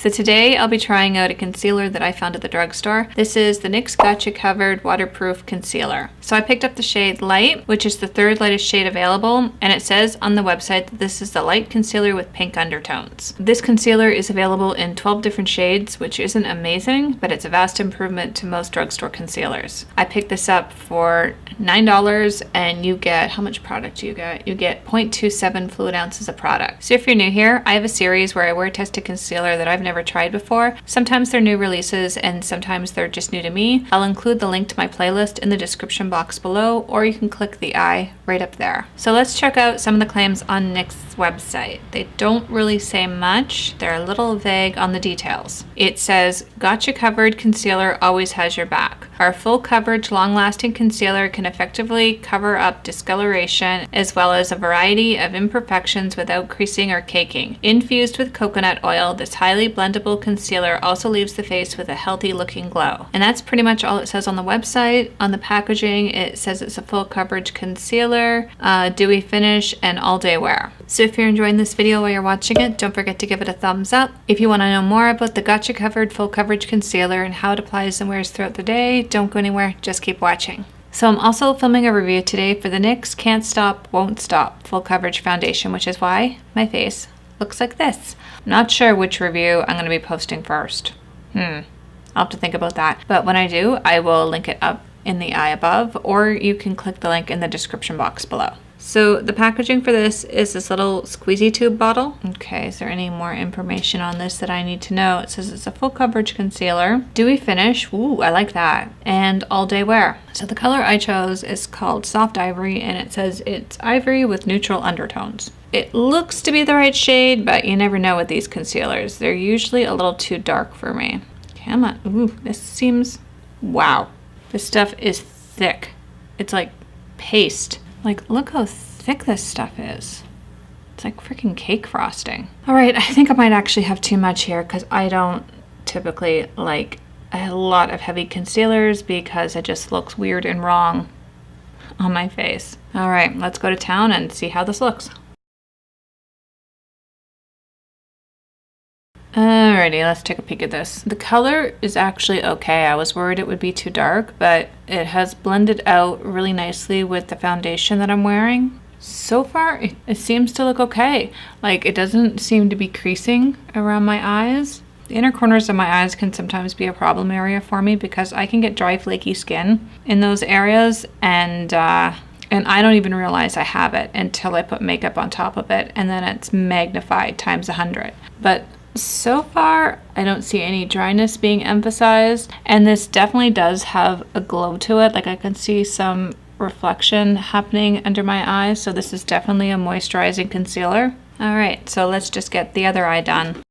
So today I'll be trying out a concealer that I found at the drugstore. This is the Nyx Gotcha Covered Waterproof Concealer. So I picked up the shade Light, which is the third lightest shade available, and it says on the website that this is the light concealer with pink undertones. This concealer is available in 12 different shades, which isn't amazing, but it's a vast improvement to most drugstore concealers. I picked this up for $9 and you get, how much product do you get? You get 0.27 fluid ounces of product. So if you're new here, I have a series where I wear tested concealer that I've never tried before. Sometimes they're new releases and sometimes they're just new to me. I'll include the link to my playlist in the description box below, or you can click the eye right up there. So let's check out some of the claims on NYX's website. They don't really say much. They're a little vague on the details. It says, Gotcha Covered Concealer always has your back. Our full coverage, long-lasting concealer can effectively cover up discoloration as well as a variety of imperfections without creasing or caking. Infused with coconut oil, this highly blendable concealer also leaves the face with a healthy looking glow. And that's pretty much all it says on the website. On the packaging, it says it's a full coverage concealer, dewy finish, and all day wear. So if you're enjoying this video while you're watching it, don't forget to give it a thumbs up. If you want to know more about the Gotcha Covered full coverage concealer and how it applies and wears throughout the day, don't go anywhere, just keep watching. So I'm also filming a review today for the NYX Can't Stop, Won't Stop Full Coverage Foundation, which is why my face looks like this. I'm not sure which review I'm going to be posting first. I'll have to think about that. But when I do, I will link it up in the eye above, or you can click the link in the description box below. So the packaging for this is this little squeezy tube bottle. Okay, is there any more information on this that I need to know? It says it's a full coverage concealer, dewy finish, ooh, I like that, and all day wear. So the color I chose is called Soft Ivory, and it says it's ivory with neutral undertones. It looks to be the right shade, but you never know with these concealers. They're usually a little too dark for me. Come on, ooh, this seems, wow. This stuff is thick. It's like paste. Like, look how thick this stuff is. It's like freaking cake frosting. All right, I think I might actually have too much here because I don't typically like a lot of heavy concealers because it just looks weird and wrong on my face. All right, let's go to town and see how this looks. Alrighty, let's take a peek at this. The color is actually okay. I was worried it would be too dark, but it has blended out really nicely with the foundation that I'm wearing. So far, it seems to look okay. Like, it doesn't seem to be creasing around my eyes. The inner corners of my eyes can sometimes be a problem area for me because I can get dry, flaky skin in those areas, and I don't even realize I have it until I put makeup on top of it, and then it's magnified times 100. But so far, I don't see any dryness being emphasized, and this definitely does have a glow to it. Like, I can see some reflection happening under my eyes, so this is definitely a moisturizing concealer. All right, so let's just get the other eye done.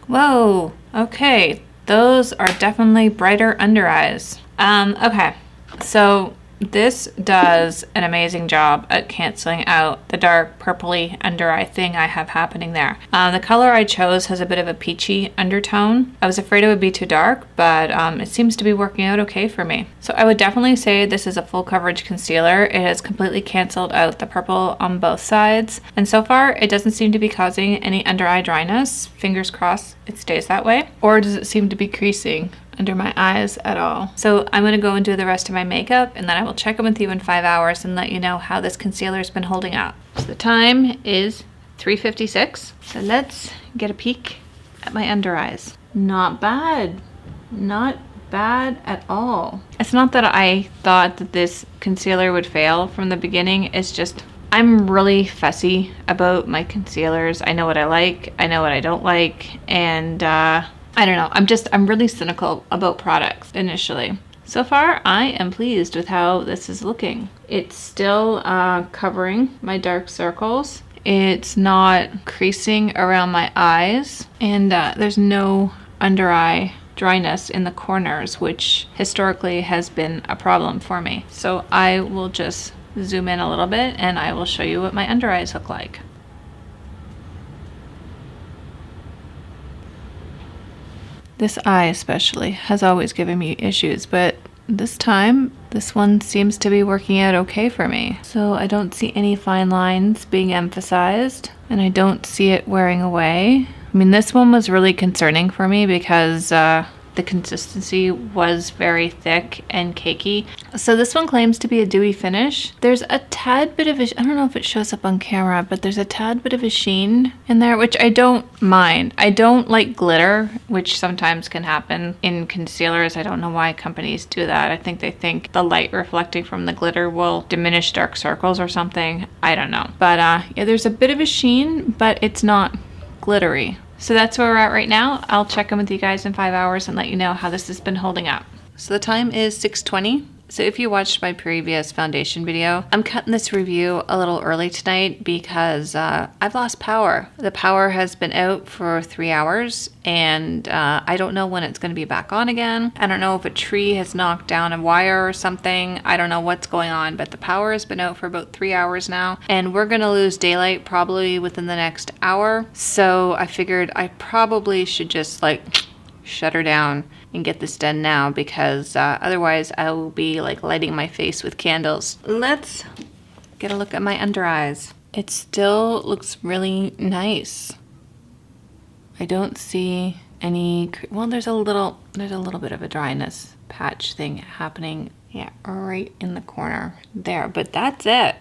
Whoa, okay, those are definitely brighter under eyes. Okay, so this does an amazing job at canceling out the dark purpley under eye thing I have happening there. The color I chose has a bit of a peachy undertone. I was afraid it would be too dark, but it seems to be working out okay for me. So I would definitely say this is a full coverage concealer. It has completely canceled out the purple on both sides, and so far it doesn't seem to be causing any under eye dryness. Fingers crossed it stays that way. Or does it seem to be creasing under my eyes at all? So I'm going to go and do the rest of my makeup, and then I will check in with you in 5 hours and let you know how this concealer's been holding up. So the time is 3:56. So let's get a peek at my under eyes. Not bad. Not bad at all. It's not that I thought that this concealer would fail from the beginning. It's just I'm really fussy about my concealers. I know what I like, I know what I don't like, and I don't know, I'm really cynical about products initially. So far, I am pleased with how this is looking. It's still covering my dark circles. It's not creasing around my eyes, and there's no under eye dryness in the corners, which historically has been a problem for me. So I will just zoom in a little bit and I will show you what my under eyes look like. This eye especially has always given me issues, but this time This one seems to be working out okay for me. So I don't see any fine lines being emphasized, and I don't see it wearing away. I mean, this one was really concerning for me because the consistency was very thick and cakey. So this one claims to be a dewy finish. There's a tad bit of I don't know if it shows up on camera, but there's a tad bit of a sheen in there, which I don't mind. I don't like glitter, which sometimes can happen in concealers. I don't know why companies do that. I think they think the light reflecting from the glitter will diminish dark circles or something. I don't know. But yeah, there's a bit of a sheen, but it's not glittery. So that's where we're at right now. I'll check in with you guys in 5 hours and let you know how this has been holding up. So the time is 6:20. So if you watched my previous foundation video, I'm cutting this review a little early tonight because I've lost power. The power has been out for 3 hours and I don't know when it's going to be back on again. I don't know if a tree has knocked down a wire or something. I don't know what's going on, but the power has been out for about 3 hours now and we're going to lose daylight probably within the next hour. So I figured I probably should just like shut her down and get this done now because otherwise I will be like lighting my face with candles. Let's get a look at my under eyes. It still looks really nice. I don't see any, well, there's a little bit of a dryness patch thing happening. Yeah, right in the corner there, but that's it.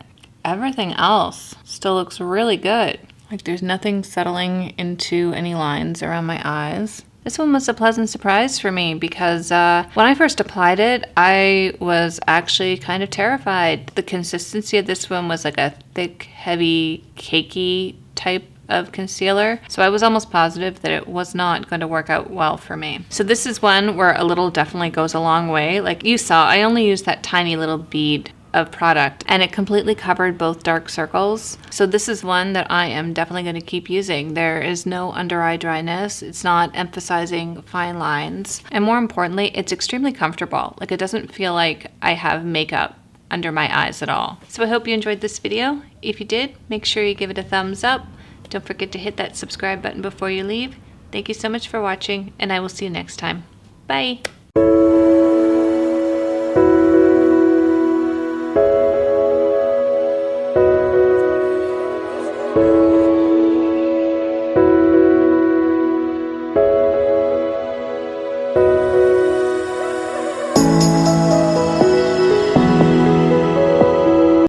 Everything else still looks really good. Like there's nothing settling into any lines around my eyes. This one was a pleasant surprise for me because when I first applied it, I was actually kind of terrified. The consistency of this one was like a thick, heavy, cakey type of concealer. So I was almost positive that it was not going to work out well for me. So this is one where a little definitely goes a long way. Like you saw, I only used that tiny little bead of product and it completely covered both dark circles. So this is one that I am definitely going to keep using. There is no under eye dryness. It's not emphasizing fine lines. And more importantly, it's extremely comfortable. Like it doesn't feel like I have makeup under my eyes at all. So I hope you enjoyed this video. If you did, make sure you give it a thumbs up. Don't forget to hit that subscribe button before you leave. Thank you so much for watching and I will see you next time. Bye.